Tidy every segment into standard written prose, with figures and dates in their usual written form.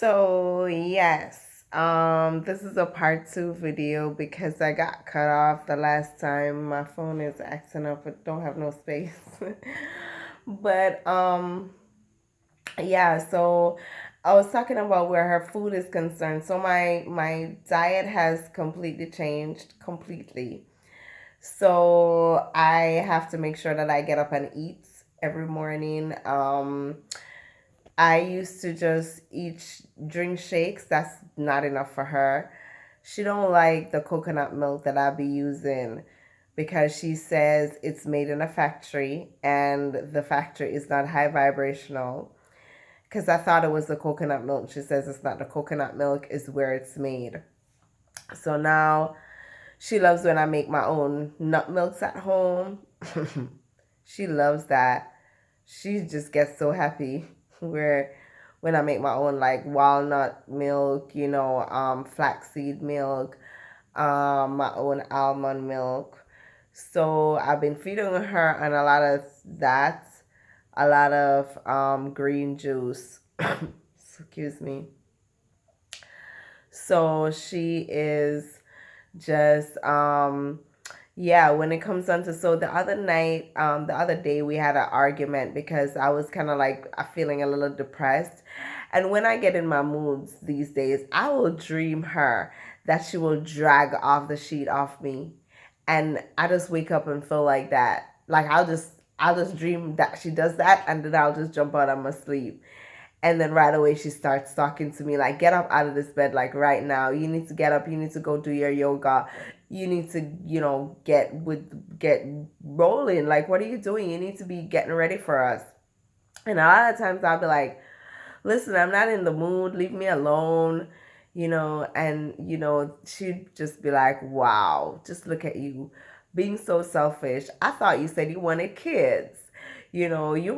So yes, this is a part two video because I got cut off the last time. My phone is acting up, it don't have no space. But yeah, so I was talking about where her food is concerned. So my diet has completely changed completely. So I have to make sure that I get up and eat every morning. I used to just drink shakes. That's not enough for her. She don't like the coconut milk that I be using because she says it's made in a factory and the factory is not high vibrational. Because I thought it was the coconut milk. She says it's not the coconut milk, is where it's made. So now she loves when I make my own nut milks at home. She loves that. She just gets so happy where when I make my own like walnut milk, flaxseed milk, my own almond milk. So I've been feeding her on a lot of that, a lot of green juice. Excuse me. So she is just yeah, when it comes down to, so the other night, the other day we had an argument because I was kind of like feeling a little depressed. And when I get in my moods these days, I will dream her that she will drag off the sheet off me. And I just wake up and feel like that. Like I'll just dream that she does that, and then I'll just jump out of my sleep. And then right away she starts talking to me like, get up out of this bed, like right now. You need to get up. You need to go do your yoga. You need to, get rolling. Like, what are you doing? You need to be getting ready for us. And a lot of times I'll be like, listen, I'm not in the mood. Leave me alone. And she'd just be like, wow, just look at you being so selfish. I thought you said you wanted kids. You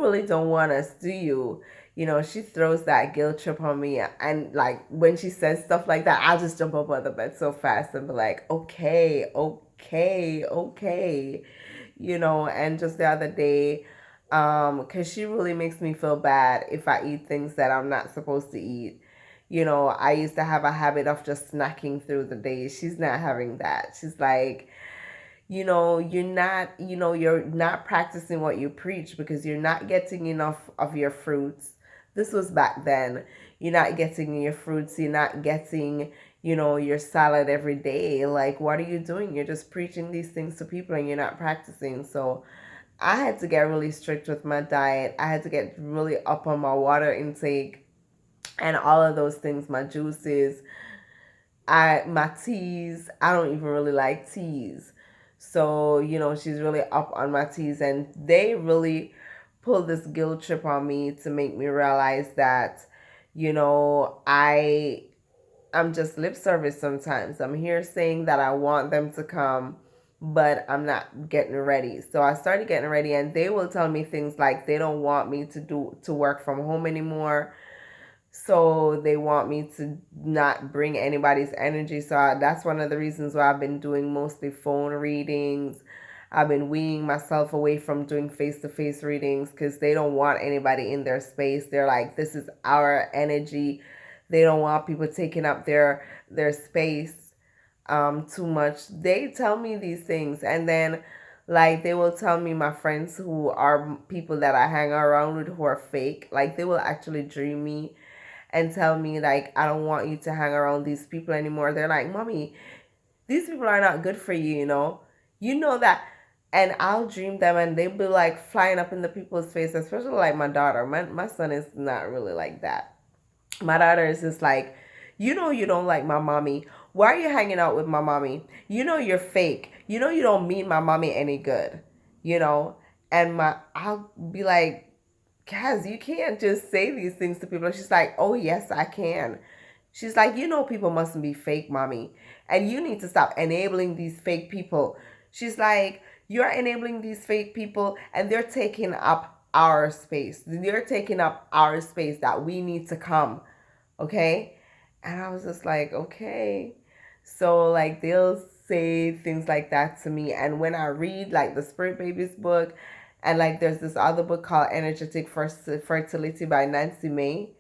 really don't want us, do you? She throws that guilt trip on me. And like when she says stuff like that, I'll just jump up out of the bed so fast and be like, okay, okay, okay. And just the other day, because she really makes me feel bad if I eat things that I'm not supposed to eat. I used to have a habit of just snacking through the day. She's not having that. She's like, you're not practicing what you preach because you're not getting enough of your fruits. This was back then. You're not getting your fruits. You're not getting, your salad every day. Like, what are you doing? You're just preaching these things to people and you're not practicing. So I had to get really strict with my diet. I had to get really up on my water intake and all of those things, my juices, my teas. I don't even really like teas. So, she's really up on my teas, and they really pull this guilt trip on me to make me realize that, I'm just lip service sometimes. I'm here saying that I want them to come, but I'm not getting ready. So I started getting ready, and they will tell me things like they don't want me to work from home anymore. So they want me to not bring anybody's energy. So that's one of the reasons why I've been doing mostly phone readings. I've been weaning myself away from doing face-to-face readings because they don't want anybody in their space. They're like, this is our energy. They don't want people taking up their space too much. They tell me these things, and then like they will tell me my friends who are people that I hang around with who are fake. Like they will actually dream me and tell me like, I don't want you to hang around these people anymore. They're like, mommy, these people are not good for you, you know that. And I'll dream them and they'll be like flying up in the people's face, especially like my daughter. My son is not really like that. My daughter is just like, you don't like my mommy. Why are you hanging out with my mommy? You're fake. You don't mean my mommy any good. you know and I'll be like, Kaz, you can't just say these things to people. She's like, oh, yes, I can. She's like, people mustn't be fake, mommy. And you need to stop enabling these fake people. She's like, you're enabling these fake people and they're taking up our space. They're taking up our space that we need to come. Okay? And I was just like, okay. So, like, they'll say things like that to me. And when I read, like, the Spirit Babies book, and like there's this other book called Energetic Fertility by Nancy May.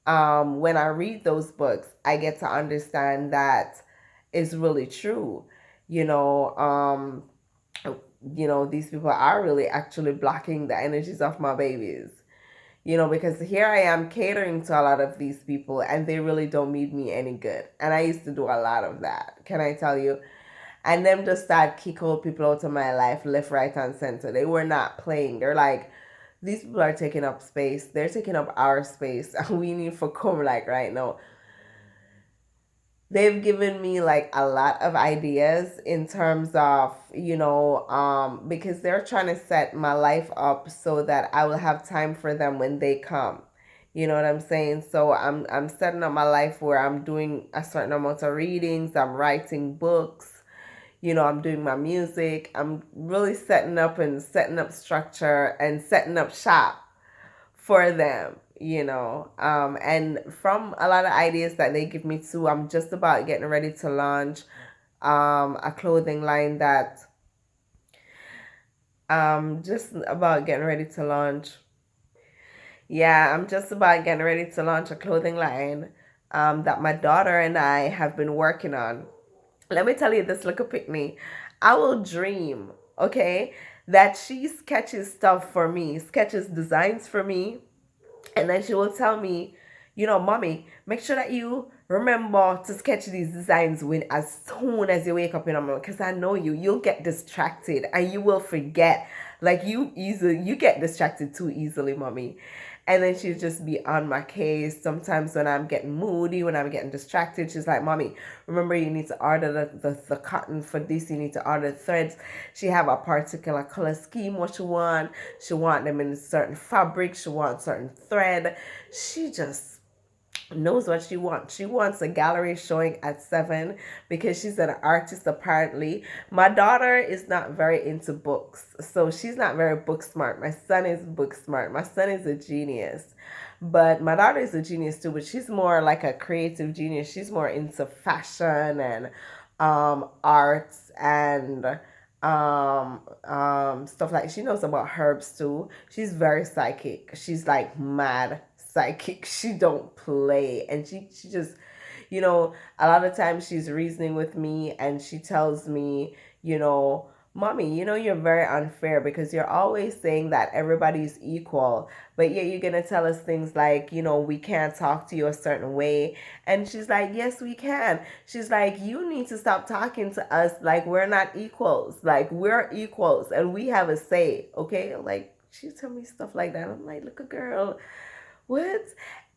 when I read those books, I get to understand that it's really true. You know, these people are really actually blocking the energies of my babies. Because here I am catering to a lot of these people and they really don't mean me any good. And I used to do a lot of that. Can I tell you? And them just start kick old people out of my life, left, right, and center. They were not playing. They're like, these people are taking up space. They're taking up our space. And we need for come like right now. They've given me like a lot of ideas in terms of, because they're trying to set my life up so that I will have time for them when they come. You know what I'm saying? So I'm setting up my life where I'm doing a certain amount of readings, I'm writing books, I'm doing my music. I'm really setting up structure and setting up shop for them, and from a lot of ideas that they give me too, I'm just about getting ready to launch a clothing line that just about getting ready to launch. Yeah, I'm just about getting ready to launch a clothing line that my daughter and I have been working on. Let me tell you this, little Pickney. I will dream, okay, that she sketches stuff for me, sketches designs for me, and then she will tell me, mommy, make sure that you remember to sketch these designs when as soon as you wake up in the morning, because I know you'll get distracted and you will forget. Like you get distracted too easily, mommy. And then she'd just be on my case. Sometimes when I'm getting moody, when I'm getting distracted, she's like, mommy, remember you need to order the cotton for this, you need to order threads. She have a particular color scheme, what she want. She want them in certain fabric, she wants certain thread. She just knows what she wants. She wants a gallery showing at 7 because she's an artist apparently. My daughter is not very into books, so she's not very book smart. My son is book smart. My son is a genius. But my daughter is a genius too, but she's more like a creative genius. She's more into fashion and arts and stuff like she knows about herbs too. She's very psychic. She's like mad psychic. She don't play, and she just, a lot of times she's reasoning with me and she tells me, mommy, you're very unfair because you're always saying that everybody's equal, but yet you're gonna tell us things like, we can't talk to you a certain way. And she's like, yes, we can. She's like, you need to stop talking to us like we're not equals. Like we're equals and we have a say, okay? Like she tell me stuff like that. I'm like, look, a girl, what?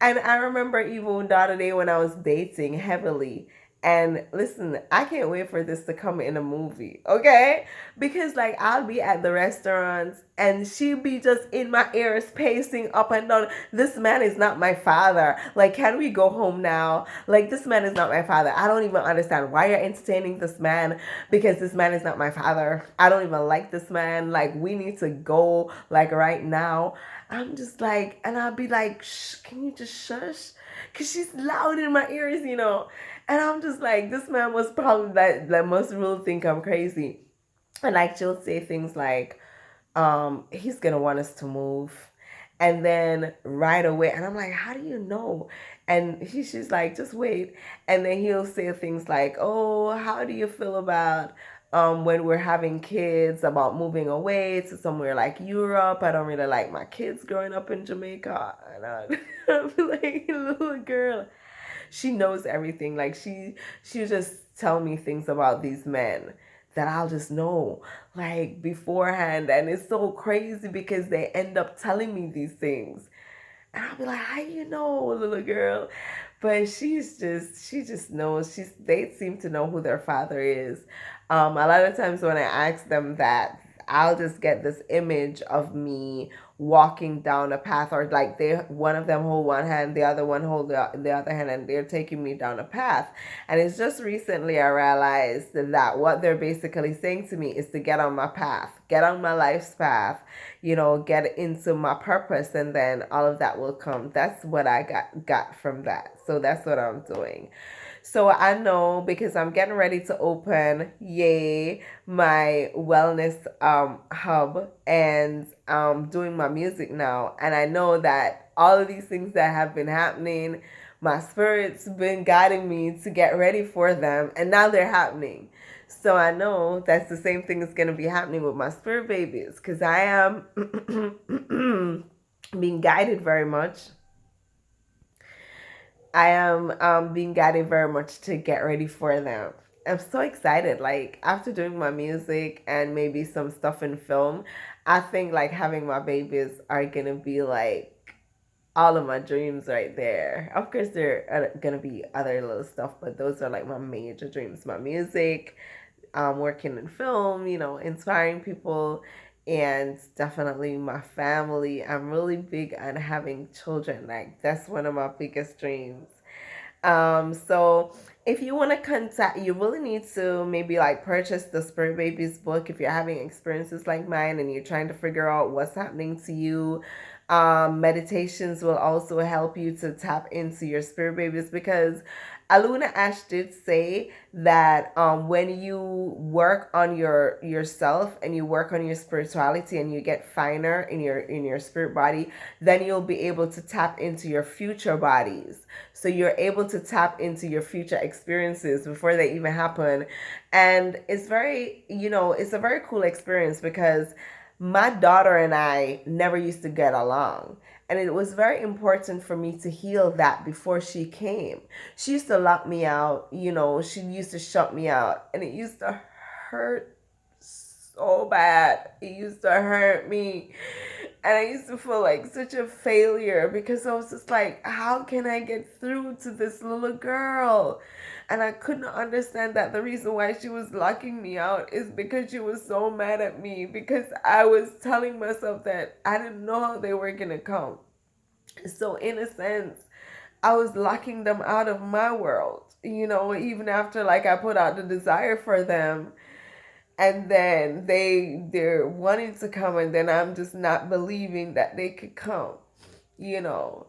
And I remember even the other day when I was dating heavily. And listen, I can't wait for this to come in a movie, okay? Because like I'll be at the restaurants and she'll be just in my ears pacing up and down. This man is not my father. Like, can we go home now? Like, this man is not my father. I don't even understand why you're entertaining this man because this man is not my father. I don't even like this man. Like, we need to go like right now. I'm just like, and I'll be like, shh, can you just shush? Because she's loud in my ears. And I'm just like, this man was probably that must really think I'm crazy. And like, she'll say things like, he's going to want us to move. And then right away, and I'm like, how do you know? And she's like, just wait. And then he'll say things like, oh, how do you feel about when we're having kids, about moving away to somewhere like Europe? I don't really like my kids growing up in Jamaica. And I'm like, little girl, she knows everything. Like she just tell me things about these men that I'll just know like beforehand, and it's so crazy because they end up telling me these things. And I'll be like, how you know, little girl? But she just knows. They seem to know who their father is. A lot of times when I ask them that, I'll just get this image of me walking down a path, or like one of them hold one hand, the other one hold the other hand, and they're taking me down a path. And it's just recently I realized that what they're basically saying to me is to get on my path, get on my life's path, get into my purpose, and then all of that will come. That's what I got from that. So that's what I'm doing. So I know because I'm getting ready to open, yay, my wellness hub, and doing my music now. And I know that all of these things that have been happening, my spirit's been guiding me to get ready for them, and now they're happening. So I know that's the same thing that's going to be happening with my spirit babies, because I am being guided very much. I am being guided very much to get ready for them. I'm so excited. Like after doing my music and maybe some stuff in film, I think like having my babies are gonna be like all of my dreams right there. Of course, there are gonna be other little stuff, but those are like my major dreams. My music, working in film, inspiring people, and definitely my family. I'm really big on having children. Like that's one of my biggest dreams. So if you want to contact, you really need to maybe like purchase the Spirit Babies book if you're having experiences like mine and you're trying to figure out what's happening to you. Meditations will also help you to tap into your spirit babies, because Aluna Ash did say that when you work on yourself and you work on your spirituality and you get finer in your spirit body, then you'll be able to tap into your future bodies. So you're able to tap into your future experiences before they even happen. And it's very, it's a very cool experience, because my daughter and I never used to get along. And it was very important for me to heal that before she came. She used to lock me out, she used to shut me out. And it used to hurt so bad. It used to hurt me. And I used to feel like such a failure, because I was just like, how can I get through to this little girl? And I couldn't understand that the reason why she was locking me out is because she was so mad at me, because I was telling myself that I didn't know how they were going to come. So, in a sense, I was locking them out of my world, even after like I put out the desire for them, and then they're wanting to come, and then I'm just not believing that they could come.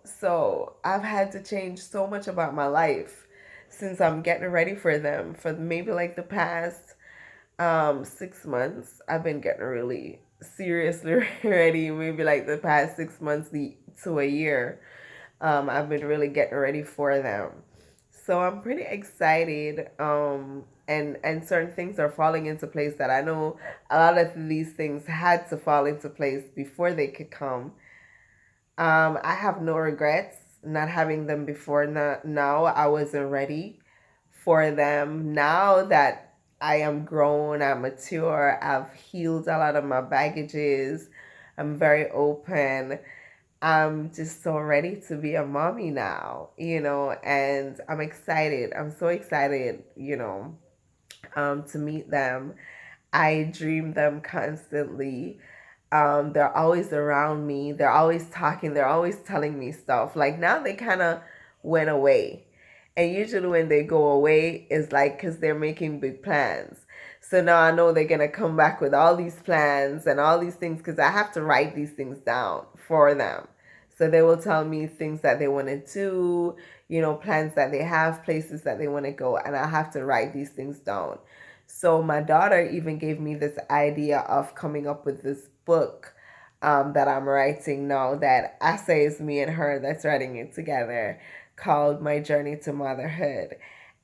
So I've had to change so much about my life since I'm getting ready for them. For maybe like the past 6 months, I've been getting really seriously ready. Maybe like the past 6 months to a year, I've been really getting ready for them. So I'm pretty excited. And certain things are falling into place that I know a lot of these things had to fall into place before they could come. I have no regrets not having them before. Now I wasn't ready for them. Now that I am grown, I'm mature, I've healed a lot of my baggages, I'm very open. I'm just so ready to be a mommy now, and I'm excited. I'm so excited, to meet them. I dream them constantly. They're always around me. They're always talking. They're always telling me stuff. Like now they kind of went away. And usually when they go away, it's like because they're making big plans. So now I know they're going to come back with all these plans and all these things, because I have to write these things down for them. So they will tell me things that they want to do, plans that they have, places that they want to go, and I have to write these things down. So my daughter even gave me this idea of coming up with this book that I'm writing now, that I say is me and her that's writing it together, called My Journey to Motherhood.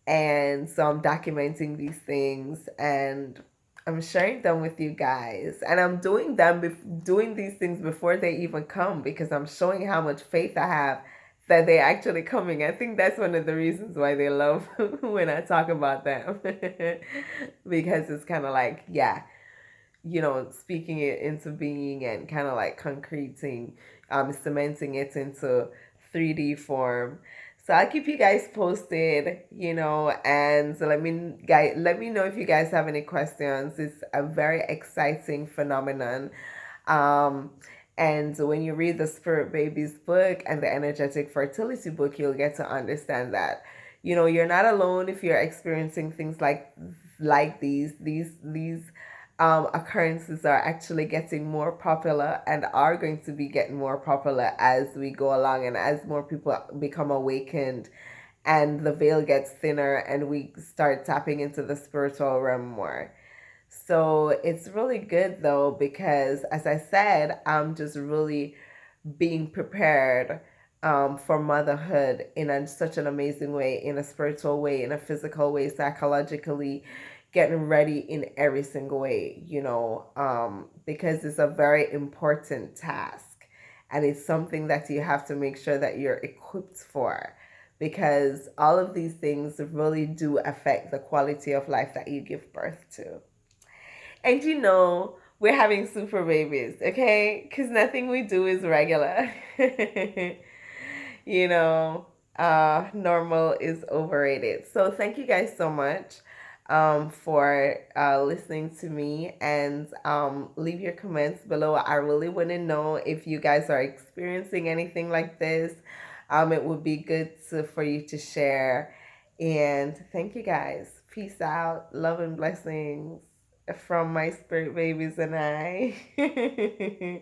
And so I'm documenting these things and I'm sharing them with you guys. And I'm doing these things before they even come, because I'm showing how much faith I have that they're actually coming. I think that's one of the reasons why they love when I talk about them. Because it's kind of like, yeah, speaking it into being and kind of like concreting, cementing it into 3D form. So I'll keep you guys posted, and so let me know if you guys have any questions. It's a very exciting phenomenon. Um, and when you read the Spirit Babies book and the Energetic Fertility book, you'll get to understand that, you're not alone if you're experiencing things like these occurrences are actually getting more popular and are going to be getting more popular as we go along, and as more people become awakened and the veil gets thinner and we start tapping into the spiritual realm more. So it's really good though, because as I said, I'm just really being prepared for motherhood in such an amazing way, in a spiritual way, in a physical way, psychologically, getting ready in every single way, because it's a very important task, and it's something that you have to make sure that you're equipped for, because all of these things really do affect the quality of life that you give birth to. And we're having super babies, okay? Because nothing we do is regular. you know, Normal is overrated. So thank you guys so much for listening to me, and leave your comments below. I really want to know if you guys are experiencing anything like this. It would be good for you to share. And thank you guys. Peace out. Love and blessings from my spirit babies and I.